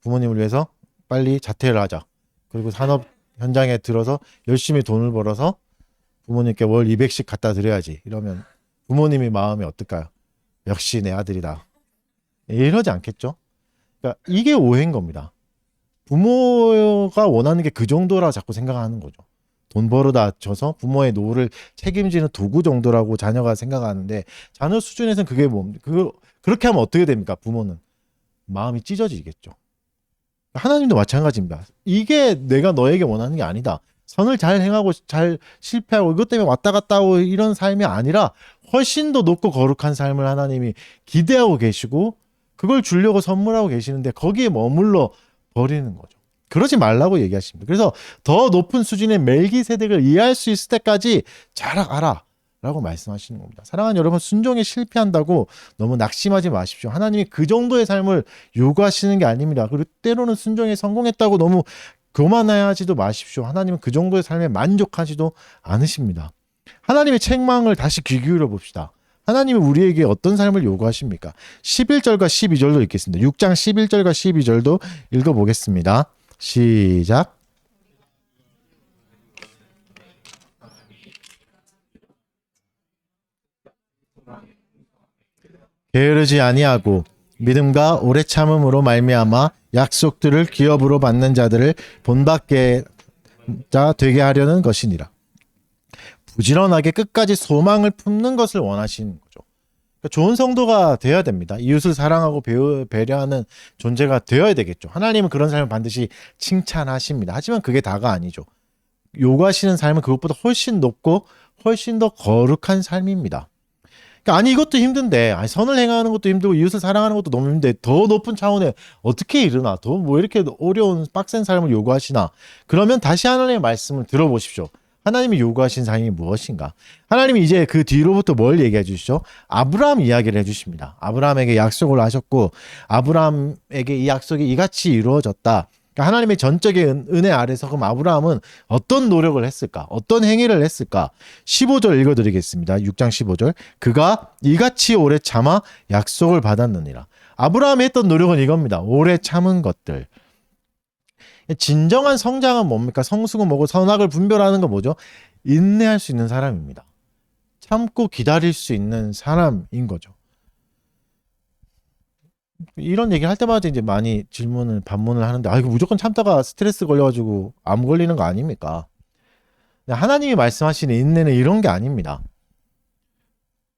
S1: 부모님을 위해서 빨리 자퇴를 하자. 그리고 산업 현장에 들어서 열심히 돈을 벌어서 부모님께 월 200씩 갖다 드려야지. 이러면 부모님의 마음이 어떨까요? 역시 내 아들이다. 이러지 않겠죠? 그러니까 이게 오해인 겁니다. 부모가 원하는 게 그 정도라 자꾸 생각하는 거죠. 돈 벌어다 줘서 부모의 노후를 책임지는 도구 정도라고 자녀가 생각하는데 자녀 수준에서는 그게 뭡니까? 그렇게 하면 어떻게 됩니까? 부모는 마음이 찢어지겠죠. 하나님도 마찬가지입니다. 이게 내가 너에게 원하는 게 아니다. 선을 잘 행하고 잘 실패하고 이것 때문에 왔다 갔다 하고 이런 삶이 아니라 훨씬 더 높고 거룩한 삶을 하나님이 기대하고 계시고 그걸 주려고 선물하고 계시는데 거기에 머물러 버리는 거죠. 그러지 말라고 얘기하십니다. 그래서 더 높은 수준의 멜기세덱을 이해할 수 있을 때까지 잘 알아 라고 말씀하시는 겁니다. 사랑하는 여러분, 순종에 실패한다고 너무 낙심하지 마십시오. 하나님이 그 정도의 삶을 요구하시는 게 아닙니다. 그리고 때로는 순종에 성공했다고 너무 교만해하지도 마십시오. 하나님은 그 정도의 삶에 만족하지도 않으십니다. 하나님의 책망을 다시 귀 기울여 봅시다. 하나님이 우리에게 어떤 삶을 요구하십니까? 11절과 12절도 읽겠습니다. 6장 11절과 12절도 읽어보겠습니다. 시작. 게으르지 아니하고 믿음과 오래 참음으로 말미암아 약속들을 기업으로 받는 자들을 본받게 자 되게 하려는 것이니라. 부지런하게 끝까지 소망을 품는 것을 원하시는 거죠. 좋은 성도가 되어야 됩니다. 이웃을 사랑하고 배려하는 존재가 되어야 되겠죠. 하나님은 그런 삶을 반드시 칭찬하십니다. 하지만 그게 다가 아니죠. 요구하시는 삶은 그것보다 훨씬 높고 훨씬 더 거룩한 삶입니다. 그러니까 아니 이것도 힘든데, 아니 선을 행하는 것도 힘들고 이웃을 사랑하는 것도 너무 힘든데 더 높은 차원에 어떻게 이르나, 더 뭐 이렇게 어려운 빡센 삶을 요구하시나? 그러면 다시 하나님의 말씀을 들어보십시오. 하나님이 요구하신 삶이 무엇인가? 하나님이 이제 그 뒤로부터 뭘 얘기해 주시죠? 아브라함 이야기를 해주십니다. 아브라함에게 약속을 하셨고 아브라함에게 이 약속이 이같이 이루어졌다. 그러니까 하나님의 전적인 은혜 아래서 그럼 아브라함은 어떤 노력을 했을까? 어떤 행위를 했을까? 15절 읽어드리겠습니다. 6장 15절. 그가 이같이 오래 참아 약속을 받았느니라. 아브라함이 했던 노력은 이겁니다. 오래 참은 것들. 진정한 성장은 뭡니까? 성숙은 뭐고 선악을 분별하는 건 뭐죠? 인내할 수 있는 사람입니다. 참고 기다릴 수 있는 사람인 거죠. 이런 얘기를 할 때마다 이제 많이 반문을 하는데, 아, 이거 무조건 참다가 스트레스 걸려가지고 암 걸리는 거 아닙니까? 하나님이 말씀하시는 인내는 이런 게 아닙니다.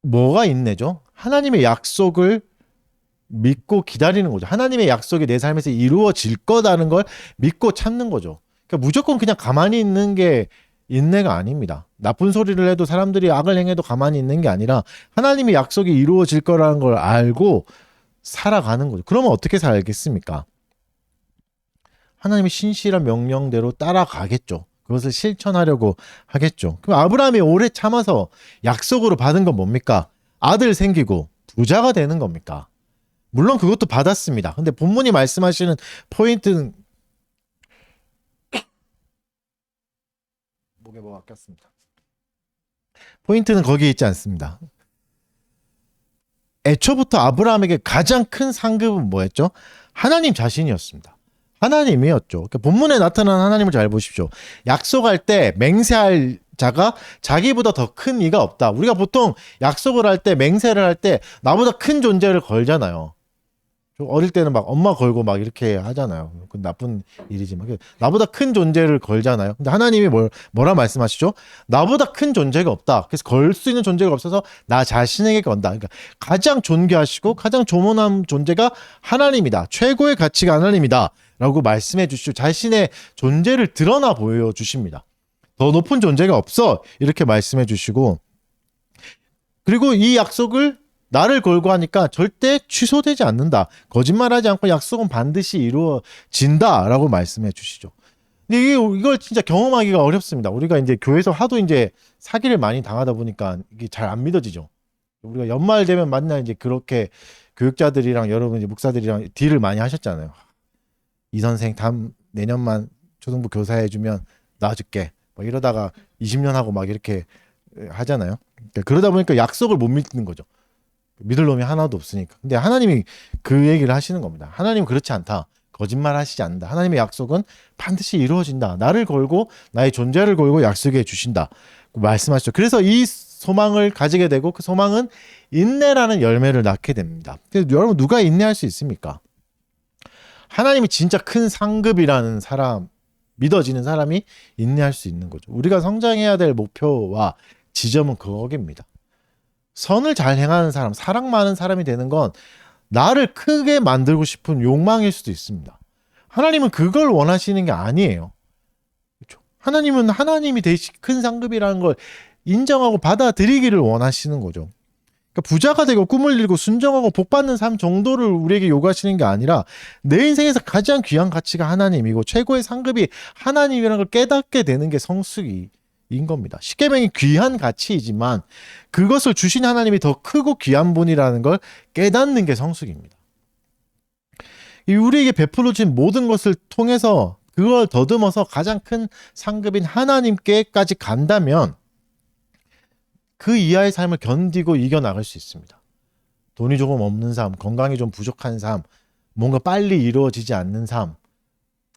S1: 뭐가 인내죠? 하나님의 약속을 믿고 기다리는 거죠. 하나님의 약속이 내 삶에서 이루어질 거다는 걸 믿고 참는 거죠. 그러니까 무조건 그냥 가만히 있는 게 인내가 아닙니다. 나쁜 소리를 해도 사람들이 악을 행해도 가만히 있는 게 아니라 하나님의 약속이 이루어질 거라는 걸 알고 살아가는 거죠. 그러면 어떻게 살겠습니까? 하나님의 신실한 명령대로 따라가겠죠. 그것을 실천하려고 하겠죠. 그럼 아브라함이 오래 참아서 약속으로 받은 건 뭡니까? 아들 생기고 부자가 되는 겁니까? 물론 그것도 받았습니다. 근데 본문이 말씀하시는 포인트는 목에 뭐가 꼈습니다. 포인트는 거기에 있지 않습니다. 애초부터 아브라함에게 가장 큰 상급은 뭐였죠? 하나님 자신이었습니다. 하나님이었죠. 그러니까 본문에 나타난 하나님을 잘 보십시오. 약속할 때 맹세할 자가 자기보다 더 큰 이가 없다. 우리가 보통 약속을 할 때, 맹세를 할 때 나보다 큰 존재를 걸잖아요. 어릴 때는 막 엄마 걸고 막 이렇게 하잖아요. 그 나쁜 일이지만 나보다 큰 존재를 걸잖아요. 근데 하나님이 뭐라 말씀하시죠? 나보다 큰 존재가 없다. 그래서 걸 수 있는 존재가 없어서 나 자신에게 건다. 그러니까 가장 존귀하시고 가장 조문한 존재가 하나님이다. 최고의 가치가 하나님이다. 라고 말씀해 주시고 자신의 존재를 드러나 보여주십니다. 더 높은 존재가 없어. 이렇게 말씀해 주시고, 그리고 이 약속을 나를 걸고 하니까 절대 취소되지 않는다. 거짓말하지 않고 약속은 반드시 이루어진다라고 말씀해 주시죠. 근데 이걸 진짜 경험하기가 어렵습니다. 우리가 이제 교회에서 하도 이제 사기를 많이 당하다 보니까 이게 잘 안 믿어지죠. 우리가 연말 되면 맨날 이제 그렇게 교육자들이랑 여러분 이제 목사들이랑 딜을 많이 하셨잖아요. 이 선생 내년만 초등부 교사해주면 놔줄게. 막 이러다가 20년 하고 막 이렇게 하잖아요. 그러다 보니까 약속을 못 믿는 거죠. 믿을 놈이 하나도 없으니까. 근데 하나님이 그 얘기를 하시는 겁니다. 하나님은 그렇지 않다. 거짓말 하시지 않는다. 하나님의 약속은 반드시 이루어진다. 나를 걸고 나의 존재를 걸고 약속해 주신다. 말씀하시죠. 그래서 이 소망을 가지게 되고 그 소망은 인내라는 열매를 낳게 됩니다. 그래서 여러분 누가 인내할 수 있습니까? 하나님이 진짜 큰 상급이라는 사람, 믿어지는 사람이 인내할 수 있는 거죠. 우리가 성장해야 될 목표와 지점은 거기입니다. 선을 잘 행하는 사람, 사랑 많은 사람이 되는 건 나를 크게 만들고 싶은 욕망일 수도 있습니다. 하나님은 그걸 원하시는 게 아니에요. 그렇죠? 하나님은 하나님이 대신 큰 상급이라는 걸 인정하고 받아들이기를 원하시는 거죠. 그러니까 부자가 되고 꿈을 이루고 순종하고 복받는 삶 정도를 우리에게 요구하시는 게 아니라 내 인생에서 가장 귀한 가치가 하나님이고 최고의 상급이 하나님이라는 걸 깨닫게 되는 게 성숙이 인 겁니다. 십계명이 귀한 가치이지만 그것을 주신 하나님이 더 크고 귀한 분이라는 걸 깨닫는 게 성숙입니다. 우리에게 베풀어진 모든 것을 통해서 그걸 더듬어서 가장 큰 상급인 하나님께까지 간다면 그 이하의 삶을 견디고 이겨나갈 수 있습니다. 돈이 조금 없는 삶, 건강이 좀 부족한 삶, 뭔가 빨리 이루어지지 않는 삶,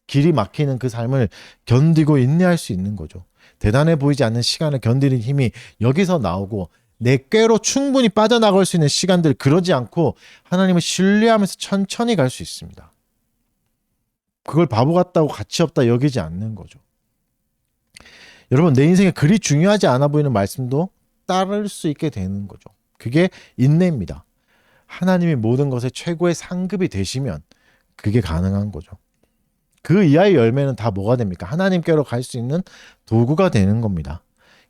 S1: 길이 막히는 그 삶을 견디고 인내할 수 있는 거죠. 대단해 보이지 않는 시간을 견디는 힘이 여기서 나오고 내 꾀로 충분히 빠져나갈 수 있는 시간들, 그러지 않고 하나님을 신뢰하면서 천천히 갈 수 있습니다. 그걸 바보 같다고 가치 없다 여기지 않는 거죠. 여러분 내 인생에 그리 중요하지 않아 보이는 말씀도 따를 수 있게 되는 거죠. 그게 인내입니다. 하나님이 모든 것의 최고의 상급이 되시면 그게 가능한 거죠. 그 이하의 열매는 다 뭐가 됩니까? 하나님께로 갈 수 있는 도구가 되는 겁니다.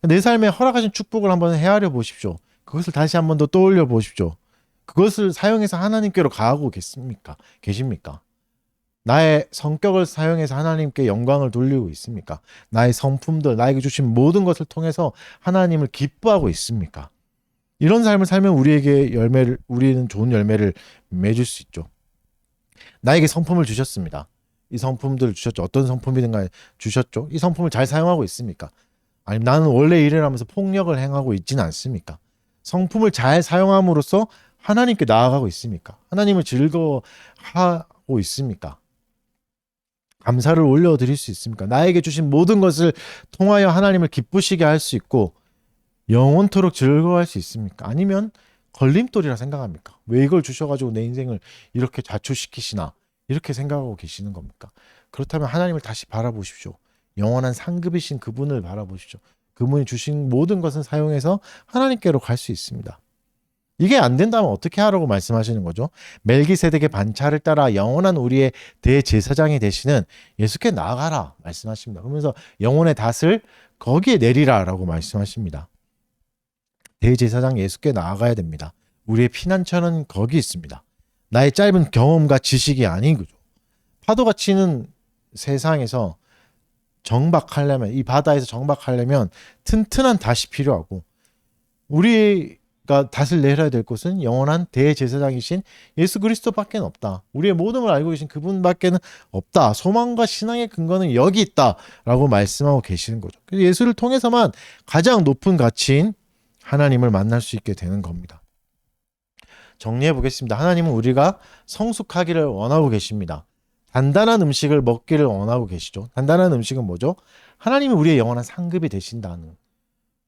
S1: 내 삶에 허락하신 축복을 한번 헤아려 보십시오. 그것을 다시 한번 더 떠올려 보십시오. 그것을 사용해서 하나님께로 가고 계십니까? 나의 성격을 사용해서 하나님께 영광을 돌리고 있습니까? 나의 성품들, 나에게 주신 모든 것을 통해서 하나님을 기뻐하고 있습니까? 이런 삶을 살면 우리는 좋은 열매를 맺을 수 있죠. 나에게 성품을 주셨습니다. 이 성품들을 주셨죠. 어떤 성품이든가 주셨죠. 이 성품을 잘 사용하고 있습니까? 아니면 나는 원래 일을 하면서 폭력을 행하고 있지는 않습니까? 성품을 잘 사용함으로써 하나님께 나아가고 있습니까? 하나님을 즐거워하고 있습니까? 감사를 올려드릴 수 있습니까? 나에게 주신 모든 것을 통하여 하나님을 기쁘시게 할 수 있고 영원토록 즐거워할 수 있습니까? 아니면 걸림돌이라 생각합니까? 왜 이걸 주셔가지고 내 인생을 이렇게 좌초시키시나? 이렇게 생각하고 계시는 겁니까? 그렇다면 하나님을 다시 바라보십시오. 영원한 상급이신 그분을 바라보십시오. 그분이 주신 모든 것을 사용해서 하나님께로 갈 수 있습니다. 이게 안 된다면 어떻게 하라고 말씀하시는 거죠? 멜기세덱의 반차를 따라 영원한 우리의 대제사장이 되시는 예수께 나아가라 말씀하십니다. 그러면서 영혼의 닷을 거기에 내리라라고 말씀하십니다. 대제사장 예수께 나아가야 됩니다. 우리의 피난처는 거기 있습니다. 나의 짧은 경험과 지식이 아닌 거죠. 파도가 치는 세상에서 정박하려면, 이 바다에서 정박하려면 튼튼한 닷이 필요하고, 우리가 닷을 내려야 될 곳은 영원한 대제사장이신 예수 그리스도밖에 없다. 우리의 모든 걸 알고 계신 그분밖에는 없다. 소망과 신앙의 근거는 여기 있다라고 말씀하고 계시는 거죠. 그래서 예수를 통해서만 가장 높은 가치인 하나님을 만날 수 있게 되는 겁니다. 정리해 보겠습니다. 하나님은 우리가 성숙하기를 원하고 계십니다. 단단한 음식을 먹기를 원하고 계시죠. 단단한 음식은 뭐죠? 하나님이 우리의 영원한 상급이 되신다는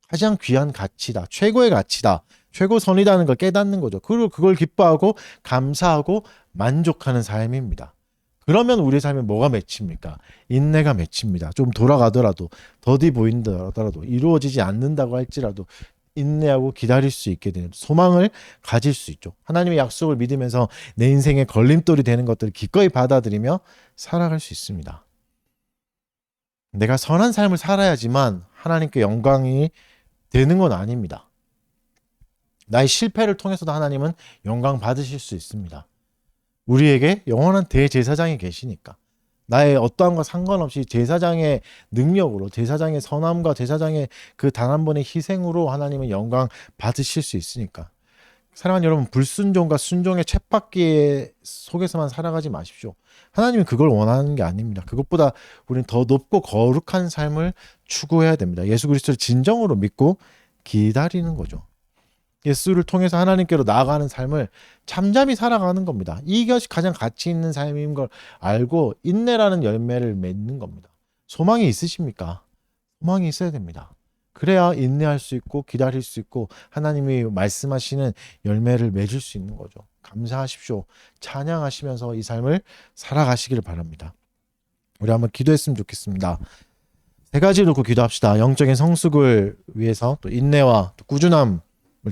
S1: 가장 귀한 가치다. 최고의 가치다. 최고선이다는 걸 깨닫는 거죠. 그리고 그걸 기뻐하고 감사하고 만족하는 삶입니다. 그러면 우리 삶에 뭐가 맺힙니까? 인내가 맺힙니다. 좀 돌아가더라도 더디 보인다더라도 이루어지지 않는다고 할지라도 인내하고 기다릴 수 있게 되는 소망을 가질 수 있죠. 하나님의 약속을 믿으면서 내 인생의 걸림돌이 되는 것들을 기꺼이 받아들이며 살아갈 수 있습니다. 내가 선한 삶을 살아야지만 하나님께 영광이 되는 건 아닙니다. 나의 실패를 통해서도 하나님은 영광 받으실 수 있습니다. 우리에게 영원한 대제사장이 계시니까. 나의 어떠한 것 상관없이 제사장의 능력으로, 제사장의 선함과 제사장의 그 단 한 번의 희생으로 하나님은 영광 받으실 수 있으니까. 사랑하는 여러분, 불순종과 순종의 쳇바퀴 속에서만 살아가지 마십시오. 하나님은 그걸 원하는 게 아닙니다. 그것보다 우리는 더 높고 거룩한 삶을 추구해야 됩니다. 예수 그리스도를 진정으로 믿고 기다리는 거죠. 예수를 통해서 하나님께로 나아가는 삶을 잠잠히 살아가는 겁니다. 이것이 가장 가치 있는 삶인 걸 알고 인내라는 열매를 맺는 겁니다. 소망이 있으십니까? 소망이 있어야 됩니다. 그래야 인내할 수 있고 기다릴 수 있고 하나님이 말씀하시는 열매를 맺을 수 있는 거죠. 감사하십시오. 찬양하시면서 이 삶을 살아가시기를 바랍니다. 우리 한번 기도했으면 좋겠습니다. 세 가지 놓고 기도합시다. 영적인 성숙을 위해서 또 인내와 또 꾸준함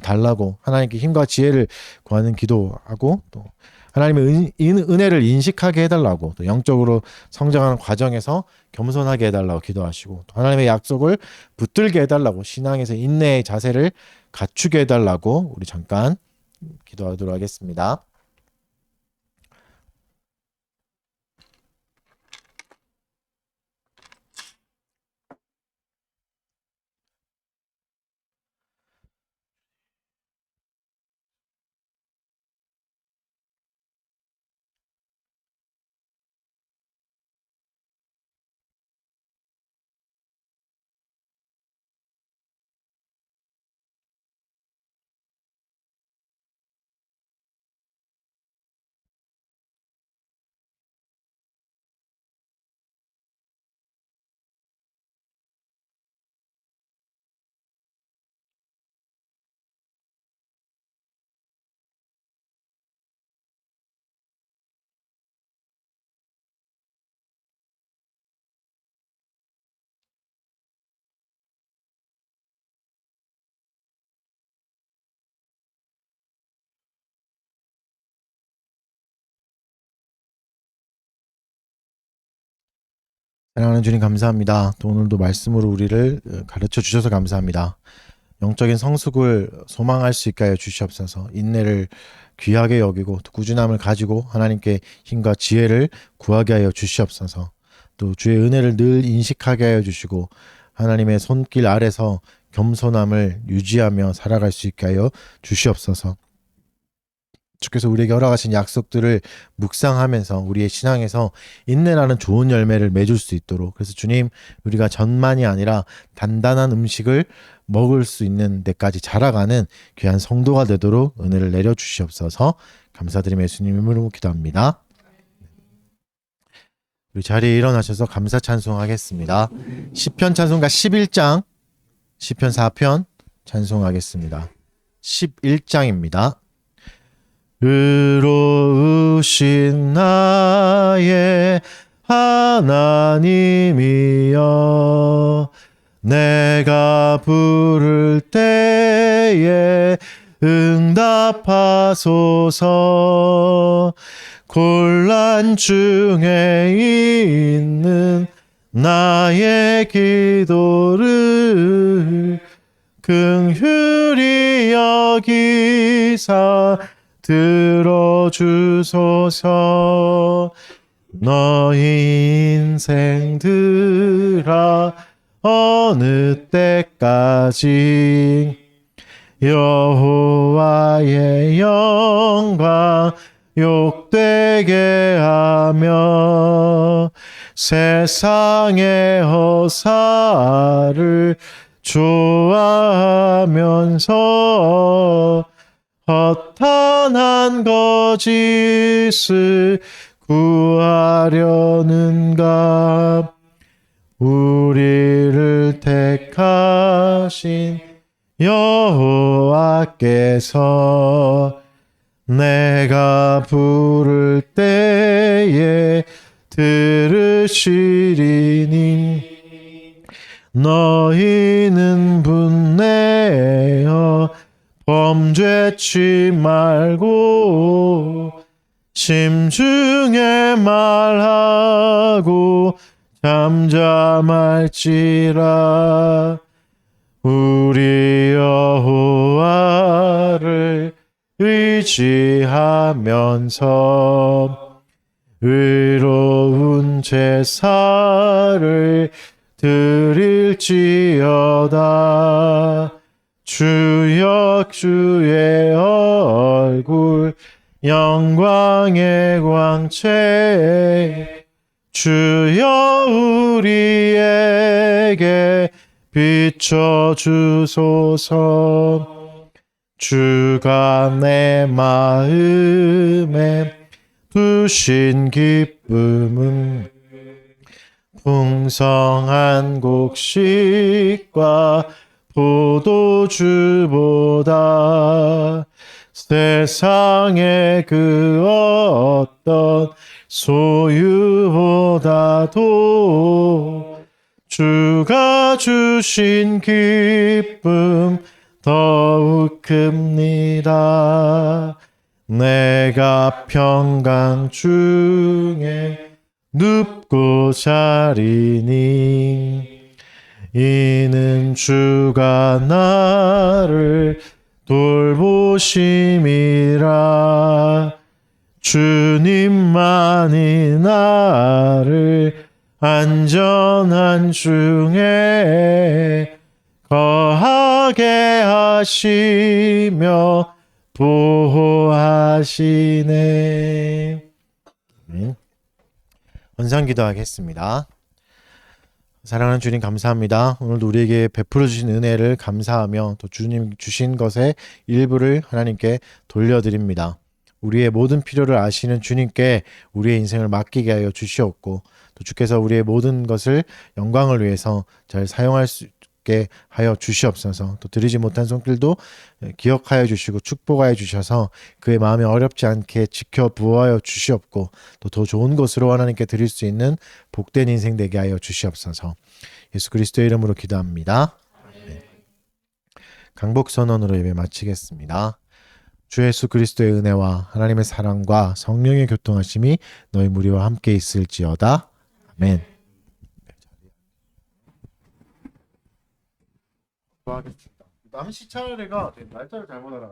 S1: 달라고 하나님께 힘과 지혜를 구하는 기도하고 또 하나님의 은혜를 인식하게 해달라고 또 영적으로 성장하는 과정에서 겸손하게 해달라고 기도하시고 또 하나님의 약속을 붙들게 해달라고 신앙에서 인내의 자세를 갖추게 해달라고 우리 잠깐 기도하도록 하겠습니다. 사랑하는 주님 감사합니다. 또 오늘도 말씀으로 우리를 가르쳐 주셔서 감사합니다. 영적인 성숙을 소망할 수 있게 하여 주시옵소서. 인내를 귀하게 여기고 또 꾸준함을 가지고 하나님께 힘과 지혜를 구하게 하여 주시옵소서. 또 주의 은혜를 늘 인식하게 하여 주시고 하나님의 손길 아래서 겸손함을 유지하며 살아갈 수 있게 하여 주시옵소서. 주께서 우리에게 허락하신 약속들을 묵상하면서 우리의 신앙에서 인내라는 좋은 열매를 맺을 수 있도록, 그래서 주님, 우리가 전만이 아니라 단단한 음식을 먹을 수 있는 데까지 자라가는 귀한 성도가 되도록 은혜를 내려주시옵소서. 감사드리며 예수님 이름으로 기도합니다. 우리 자리에 일어나셔서 감사 찬송하겠습니다. 시편 찬송가 11장, 시편 4편 찬송하겠습니다. 11장입니다. 의로우신 나의 하나님이여, 내가 부를 때에 응답하소서. 곤란 중에 있는 나의 기도를 긍휼히 여기사 들어주소서. 너희 인생들아 어느 때까지 여호와의 영광 욕되게 하며 세상의 허사를 좋아하면서 허탄한 거짓을 구하려는가. 우리를 택하신 여호와께서 내가 부를 때에 들으시리니, 너희는 분내어 범죄치 말고 심중에 말하고 잠잠할지라. 우리 여호와를 의지하면서 의로운 제사를 드릴지어다. 주여 주의 얼굴 영광의 광채, 주여 우리에게 비춰주소서. 주가 내 마음에 두신 기쁨은 풍성한 곡식과 포도주보다 세상의 그 어떤 소유보다도 주가 주신 기쁨 더욱 큽니다. 내가 평강 중에 눕고 자리니 이는 주가 나를 돌보심이라. 주님만이 나를 안전한 중에 거하게 하시며 보호하시네. 헌상기도하겠습니다. 사랑하는 주님 감사합니다. 오늘도 우리에게 베풀어 주신 은혜를 감사하며 또 주님 주신 것의 일부를 하나님께 돌려드립니다. 우리의 모든 필요를 아시는 주님께 우리의 인생을 맡기게 하여 주시옵고, 또 주께서 우리의 모든 것을 영광을 위해서 잘 사용할 수 있게 하여 주시옵소서. 또 드리지 못한 손길도 기억하여 주시고 축복하여 주셔서 그의 마음이 어렵지 않게 지켜 부어하여 주시옵고, 또 더 좋은 것으로 하나님께 드릴 수 있는 복된 인생 되게 하여 주시옵소서. 예수 그리스도의 이름으로 기도합니다. 네. 강복 선언으로 예배 마치겠습니다. 주 예수 그리스도의 은혜와 하나님의 사랑과 성령의 교통하심이 너희 무리와 함께 있을지어다. 아멘. 하겠습니다. 남시 차례가 날짜를 잘못 알아.